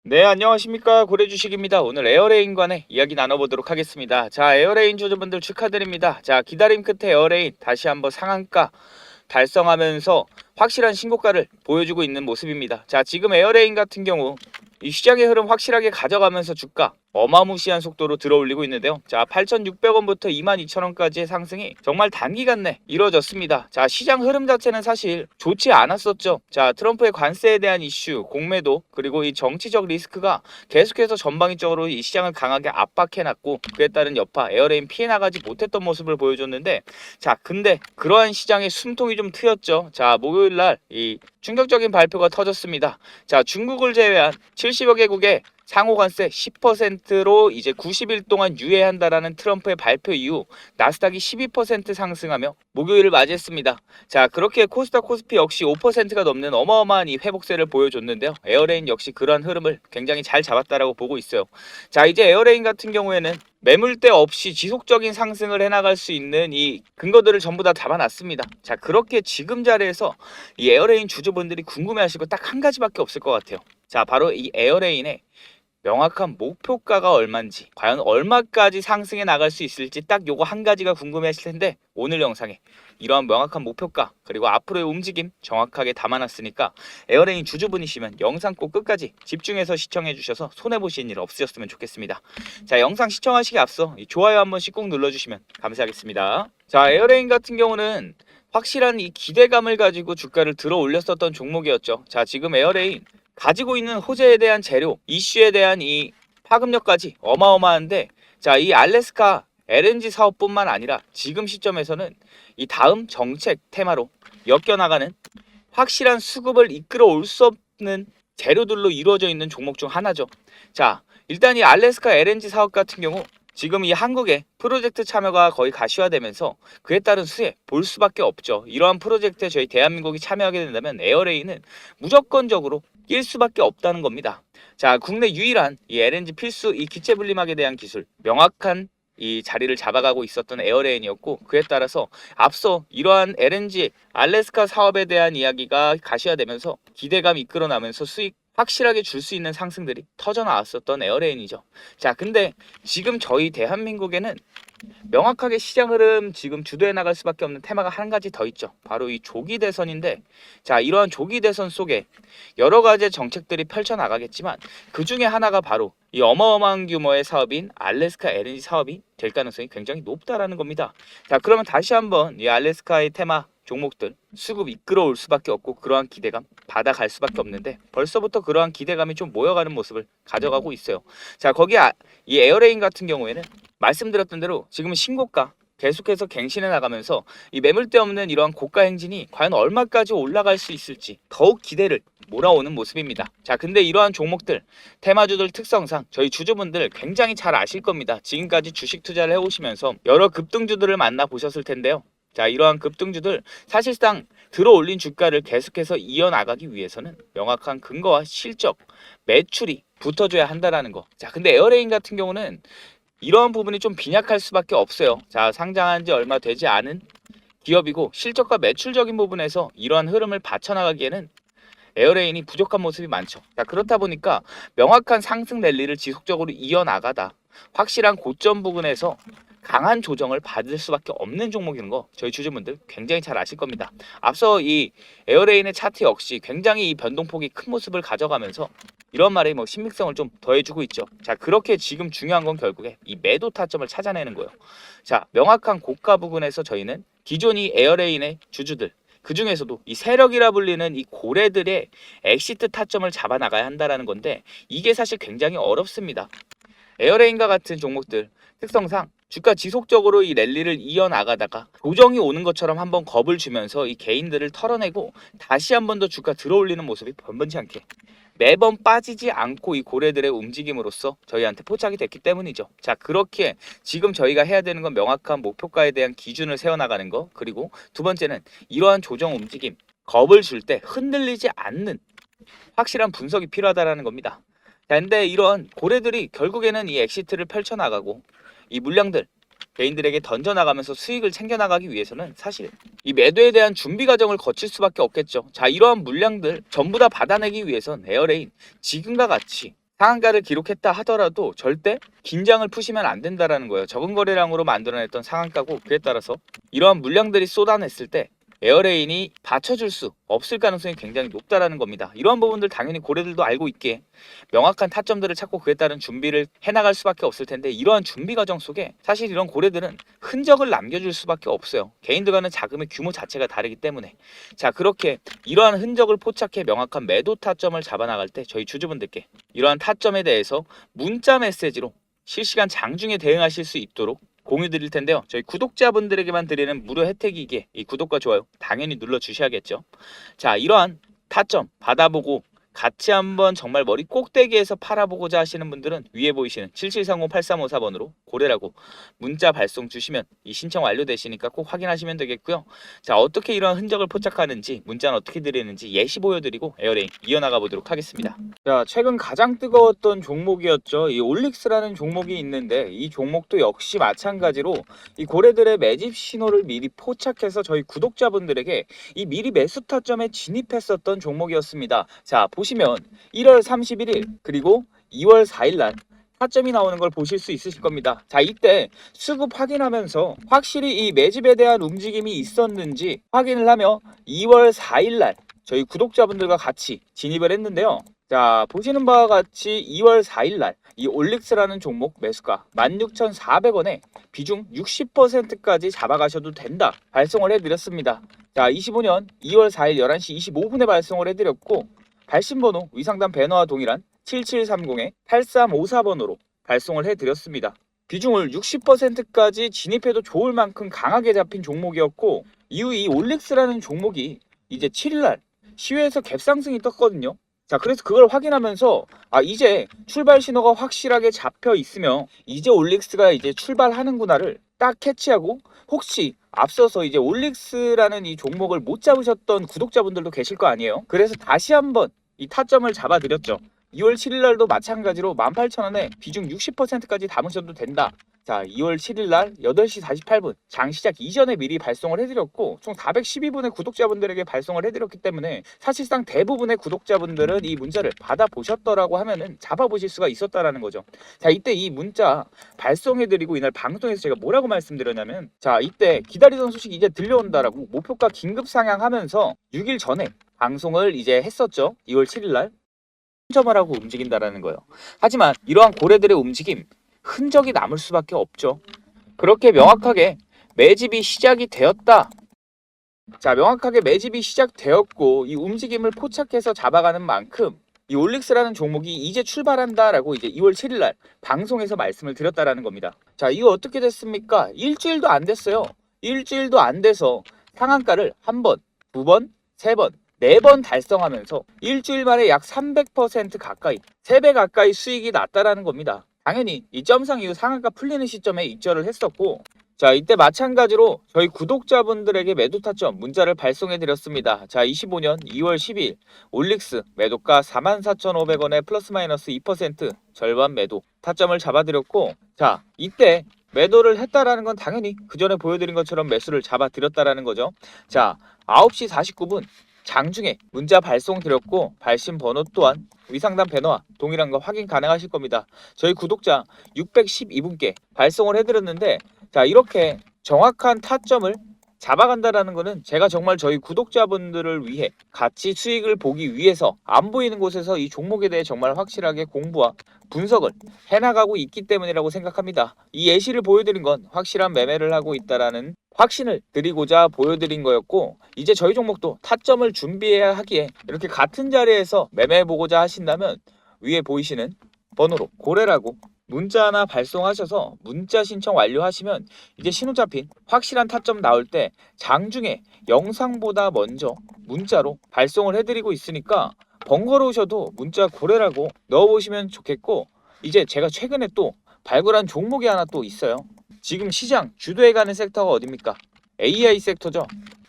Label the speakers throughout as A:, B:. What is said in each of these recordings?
A: 네, 안녕하십니까. 고래주식입니다. 오늘 에어레인관의 이야기 나눠보도록 하겠습니다. 자, 에어레인 주주분들 축하드립니다. 자, 기다림 끝에 에어레인 다시 한번 상한가 달성하면서 확실한 신고가를 보여주고 있는 모습입니다. 자, 지금 에어레인 같은 경우 이 시장의 흐름 확실하게 가져가면서 주가 어마무시한 속도로 들어올리고 있는데요. 자, 8,600원부터 22,000원까지의 상승이 정말 단기간 내 이루어졌습니다. 자, 시장 흐름 자체는 사실 좋지 않았었죠. 자, 트럼프의 관세에 대한 이슈, 공매도, 그리고 이 정치적 리스크가 계속해서 전방위적으로 이 시장을 강하게 압박해놨고, 그에 따른 여파 에어레인 피해 나가지 못했던 모습을 보여줬는데, 자, 근데 그러한 시장의 숨통이 좀 트였죠. 자, 목요일날 이 충격적인 발표가 터졌습니다. 자, 중국을 제외한 70여 개국의 상호관세 10%로 이제 90일 동안 유예한다라는 트럼프의 발표 이후 나스닥이 12% 상승하며 목요일을 맞이했습니다. 자, 그렇게 코스닥 코스피 역시 5%가 넘는 어마어마한 이 회복세를 보여줬는데요. 에어레인 역시 그러한 흐름을 굉장히 잘 잡았다라고 보고 있어요. 자, 이제 에어레인 같은 경우에는 매물대 없이 지속적인 상승을 해나갈 수 있는 이 근거들을 전부 다 잡아놨습니다. 자, 그렇게 지금 자리에서 이 에어레인 주주분들이 궁금해하실 거 딱 한 가지밖에 없을 것 같아요. 자, 바로 이 에어레인의 명확한 목표가가 얼마인지, 과연 얼마까지 상승해 나갈 수 있을지 딱 요거 한 가지가 궁금해하실 텐데, 오늘 영상에 이러한 명확한 목표가 그리고 앞으로의 움직임 정확하게 담아놨으니까 에어레인 주주분이시면 영상 꼭 끝까지 집중해서 시청해 주셔서 손해보시는 일 없으셨으면 좋겠습니다. 자, 영상 시청하시기 앞서 이 좋아요 한 번씩 꼭 눌러주시면 감사하겠습니다. 자, 에어레인 같은 경우는 확실한 이 기대감을 가지고 주가를 들어 올렸었던 종목이었죠. 자, 지금 에어레인 가지고 있는 호재에 대한 재료, 이슈에 대한 이 파급력까지 어마어마한데, 자, 이 알래스카 LNG 사업뿐만 아니라 지금 시점에서는 이 다음 정책 테마로 엮여나가는 확실한 수급을 이끌어 올 수 없는 재료들로 이루어져 있는 종목 중 하나죠. 자, 일단 이 알래스카 LNG 사업 같은 경우 지금 이 한국의 프로젝트 참여가 거의 가시화되면서 그에 따른 수혜 볼 수밖에 없죠. 이러한 프로젝트에 저희 대한민국이 참여하게 된다면 에어레인은 무조건적으로 낄 수밖에 없다는 겁니다. 자, 국내 유일한 이 LNG 필수 이 기체 분리막에 대한 기술, 명확한 이 자리를 잡아가고 있었던 에어레인이었고, 그에 따라서 앞서 이러한 LNG 알래스카 사업에 대한 이야기가 가시화되면서 기대감이 이끌어나면서 수익 확실하게 줄 수 있는 상승들이 터져 나왔었던 에어레인이죠. 자, 근데 지금 저희 대한민국에는 명확하게 시장 흐름 지금 주도해 나갈 수밖에 없는 테마가 한 가지 더 있죠. 바로 이 조기 대선인데, 자, 이러한 조기 대선 속에 여러 가지 정책들이 펼쳐 나가겠지만 그 중에 하나가 바로 이 어마어마한 규모의 사업인 알래스카 LNG 사업이 될 가능성이 굉장히 높다라는 겁니다. 자, 그러면 다시 한번 이 알래스카의 테마 종목들 수급 이끌어올 수밖에 없고 그러한 기대감 받아갈 수밖에 없는데, 벌써부터 그러한 기대감이 좀 모여가는 모습을 가져가고 있어요. 자, 거기 이 에어레인 같은 경우에는 말씀드렸던 대로 지금 신고가 계속해서 갱신해 나가면서 이 매물대 없는 이러한 고가 행진이 과연 얼마까지 올라갈 수 있을지 더욱 기대를 몰아오는 모습입니다. 자, 근데 이러한 종목들 테마주들 특성상 저희 주주분들 굉장히 잘 아실 겁니다. 지금까지 주식 투자를 해오시면서 여러 급등주들을 만나 보셨을 텐데요. 자, 이러한 급등주들 사실상 들어올린 주가를 계속해서 이어나가기 위해서는 명확한 근거와 실적, 매출이 붙어줘야 한다라는 거. 자, 근데 에어레인 같은 경우는 이러한 부분이 좀 빈약할 수밖에 없어요. 자, 상장한 지 얼마 되지 않은 기업이고 실적과 매출적인 부분에서 이러한 흐름을 받쳐나가기에는 에어레인이 부족한 모습이 많죠. 자, 그렇다 보니까 명확한 상승 랠리를 지속적으로 이어나가다 확실한 고점 부분에서 강한 조정을 받을 수밖에 없는 종목인 거 저희 주주분들 굉장히 잘 아실 겁니다. 앞서 이 에어레인의 차트 역시 굉장히 이 변동폭이 큰 모습을 가져가면서 이런 말에 뭐 신빙성을 좀 더해주고 있죠. 자, 그렇게 지금 중요한 건 결국에 이 매도 타점을 찾아내는 거예요. 자, 명확한 고가 부분에서 저희는 기존 이 에어레인의 주주들, 그 중에서도 이 세력이라 불리는 이 고래들의 엑시트 타점을 잡아 나가야 한다라는 건데, 이게 사실 굉장히 어렵습니다. 에어레인과 같은 종목들 특성상 주가 지속적으로 이 랠리를 이어나가다가 조정이 오는 것처럼 한번 겁을 주면서 이 개인들을 털어내고 다시 한 번 더 주가 들어올리는 모습이 번번치 않게 매번 빠지지 않고 이 고래들의 움직임으로써 저희한테 포착이 됐기 때문이죠. 자, 그렇게 지금 저희가 해야 되는 건 명확한 목표가에 대한 기준을 세워나가는 거, 그리고 두 번째는 이러한 조정 움직임, 겁을 줄 때 흔들리지 않는 확실한 분석이 필요하다라는 겁니다. 자, 근데 이런 고래들이 결국에는 이 엑시트를 펼쳐나가고 이 물량들 개인들에게 던져나가면서 수익을 챙겨나가기 위해서는 사실 이 매도에 대한 준비 과정을 거칠 수밖에 없겠죠. 자, 이러한 물량들 전부 다 받아내기 위해선 에어레인 지금과 같이 상한가를 기록했다 하더라도 절대 긴장을 푸시면 안 된다라는 거예요. 적은 거래량으로 만들어냈던 상한가고, 그에 따라서 이러한 물량들이 쏟아냈을 때 에어레인이 받쳐줄 수 없을 가능성이 굉장히 높다라는 겁니다. 이러한 부분들 당연히 고래들도 알고 있기에 명확한 타점들을 찾고 그에 따른 준비를 해나갈 수밖에 없을 텐데, 이러한 준비 과정 속에 사실 이런 고래들은 흔적을 남겨줄 수밖에 없어요. 개인들과는 자금의 규모 자체가 다르기 때문에. 자, 그렇게 이러한 흔적을 포착해 명확한 매도 타점을 잡아나갈 때 저희 주주분들께 이러한 타점에 대해서 문자 메시지로 실시간 장중에 대응하실 수 있도록 공유 드릴 텐데요. 저희 구독자분들에게만 드리는 무료 혜택이기에 이 구독과 좋아요 당연히 눌러 주셔야겠죠. 자, 이러한 타점 받아보고 같이 한번 정말 머리 꼭대기에서 팔아보고자 하시는 분들은 위에 보이시는 7730-8354번으로 고래라고 문자 발송 주시면 이 신청 완료되시니까 꼭 확인하시면 되겠고요. 자, 어떻게 이러한 흔적을 포착하는지, 문자는 어떻게 드리는지 예시 보여드리고 에어레인 이어나가 보도록 하겠습니다. 자, 최근 가장 뜨거웠던 종목이었죠. 이 올릭스라는 종목이 있는데, 이 종목도 역시 마찬가지로 이 고래들의 매집 신호를 미리 포착해서 저희 구독자분들에게 이 미리 매수 타점에 진입했었던 종목이었습니다. 자, 보시면 1월 31일 그리고 2월 4일 날 타점이 나오는 걸 보실 수 있으실 겁니다. 자, 이때 수급 확인하면서 확실히 이 매집에 대한 움직임이 있었는지 확인을 하며 2월 4일 날 저희 구독자분들과 같이 진입을 했는데요. 자, 보시는 바와 같이 2월 4일 날 이 올릭스라는 종목 매수가 16,400원에 비중 60%까지 잡아가셔도 된다 발송을 해드렸습니다. 자, 25년 2월 4일 11시 25분에 발송을 해드렸고, 발신번호 위상단 배너와 동일한 7730-8354번으로 발송을 해드렸습니다. 비중을 60%까지 진입해도 좋을 만큼 강하게 잡힌 종목이었고, 이후 이 올릭스라는 종목이 이제 7일날 시외에서 갭상승이 떴거든요. 자, 그래서 그걸 확인하면서 이제 출발 신호가 확실하게 잡혀 있으며 이제 올릭스가 이제 출발하는구나를 딱 캐치하고, 혹시 앞서서 이제 올릭스라는 이 종목을 못 잡으셨던 구독자분들도 계실 거 아니에요. 그래서 다시 한번 이 타점을 잡아드렸죠. 2월 7일 날도 마찬가지로 18,000원에 비중 60%까지 담으셔도 된다. 자, 2월 7일 날 8시 48분 장 시작 이전에 미리 발송을 해드렸고, 총 412분의 구독자분들에게 발송을 해드렸기 때문에 사실상 대부분의 구독자분들은 이 문자를 받아보셨더라고 하면은 잡아보실 수가 있었다라는 거죠. 자, 이때 이 문자 발송해드리고 이날 방송에서 제가 뭐라고 말씀드렸냐면, 자, 이때 기다리던 소식이 이제 들려온다라고 목표가 긴급 상향하면서 6일 전에 방송을 이제 했었죠. 2월 7일 날 점을 하고 움직인다라는 거예요. 하지만 이러한 고래들의 움직임 흔적이 남을 수밖에 없죠. 그렇게 명확하게 매집이 시작이 되었다. 자, 명확하게 매집이 시작되었고 이 움직임을 포착해서 잡아가는 만큼 이 올릭스라는 종목이 이제 출발한다라고 이제 2월 7일 날 방송에서 말씀을 드렸다라는 겁니다. 자, 이거 어떻게 됐습니까? 일주일도 안 됐어요. 일주일도 안 돼서 상한가를 한 번, 두 번, 세 번, 4번 달성하면서 일주일 만에 약 300% 가까이, 3배 가까이 수익이 났다라는 겁니다. 당연히 이 점상 이후 상한가 풀리는 시점에 입절을 했었고, 자, 이때 마찬가지로 저희 구독자분들에게 매도 타점 문자를 발송해 드렸습니다. 자, 25년 2월 12일 올릭스 매도가 44,500원에 플러스 마이너스 2% 절반 매도 타점을 잡아드렸고, 자, 이때 매도를 했다라는 건 당연히 그 전에 보여드린 것처럼 매수를 잡아드렸다라는 거죠. 자, 9시 49분 장중에 문자 발송 드렸고, 발신 번호 또한 위상단 배너와 동일한 거 확인 가능하실 겁니다. 저희 구독자 612분께 발송을 해드렸는데, 자, 이렇게 정확한 타점을 잡아간다라는 거는 제가 정말 저희 구독자분들을 위해 같이 수익을 보기 위해서 안 보이는 곳에서 이 종목에 대해 정말 확실하게 공부와 분석을 해나가고 있기 때문이라고 생각합니다. 이 예시를 보여드린 건 확실한 매매를 하고 있다라는 확신을 드리고자 보여드린 거였고, 이제 저희 종목도 타점을 준비해야 하기에 이렇게 같은 자리에서 매매해보고자 하신다면 위에 보이시는 번호로 고래라고 문자 하나 발송하셔서 문자 신청 완료하시면 이제 신호 잡힌 확실한 타점 나올 때 장중에 영상보다 먼저 문자로 발송을 해드리고 있으니까 번거로우셔도 문자 고래라고 넣어보시면 좋겠고, 이제 제가 최근에 또 발굴한 종목이 하나 또 있어요. 지금 시장 주도해가는 섹터가 어딥니까? AI 섹터죠.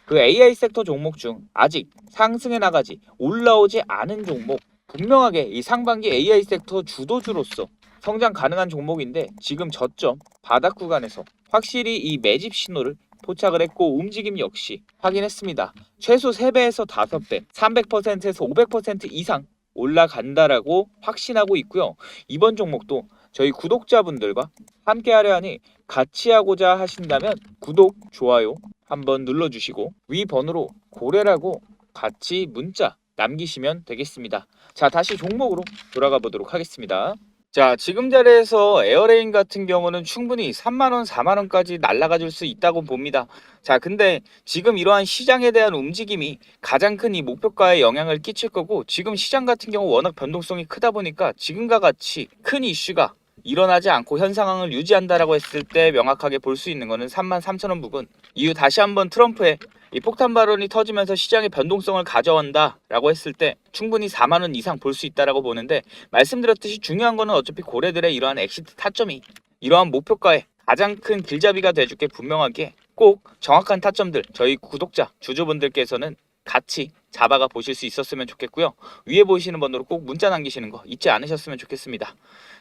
A: 그 AI 섹터 종목 중 아직 상승해 나가지 올라오지 않은 종목, 분명하게 이 상반기 AI 섹터 주도주로서 성장 가능한 종목인데 지금 저점 바닥 구간에서 확실히 이 매집 신호를 포착을 했고 움직임 역시 확인했습니다. 최소 3배에서 5배, 300%에서 500% 이상 올라간다라고 확신하고 있고요. 이번 종목도 저희 구독자분들과 함께 하려 하니 같이 하고자 하신다면 구독, 좋아요 한번 눌러주시고 위 번호로 고래라고 같이 문자 남기시면 되겠습니다. 자, 다시 종목으로 돌아가 보도록 하겠습니다. 자, 지금 자리에서 에어레인 같은 경우는 충분히 3만원, 4만원까지 날아가 줄 수 있다고 봅니다. 자, 근데 지금 이러한 시장에 대한 움직임이 가장 큰 이 목표가에 영향을 끼칠 거고, 지금 시장 같은 경우 워낙 변동성이 크다 보니까 지금과 같이 큰 이슈가 일어나지 않고 현 상황을 유지한다라고 했을 때 명확하게 볼 수 있는 거는 33,000원 부근. 이후 다시 한번 트럼프의 이 폭탄 발언이 터지면서 시장의 변동성을 가져온다라고 했을 때 충분히 4만원 이상 볼 수 있다라고 보는데, 말씀드렸듯이 중요한 거는 어차피 고래들의 이러한 엑시트 타점이 이러한 목표가에 가장 큰 길잡이가 돼줄게 분명하게 꼭 정확한 타점들 저희 구독자 주주분들께서는 같이 잡아가 보실 수 있었으면 좋겠고요. 위에 보이시는 번호로 꼭 문자 남기시는 거 잊지 않으셨으면 좋겠습니다.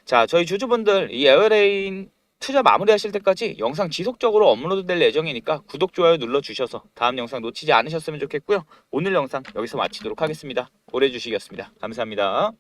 A: 자, 저희 주주분들 이 에어레인 투자 마무리하실 때까지 영상 지속적으로 업로드 될 예정이니까 구독, 좋아요 눌러주셔서 다음 영상 놓치지 않으셨으면 좋겠고요. 오늘 영상 여기서 마치도록 하겠습니다. 고래주식이었습니다. 감사합니다.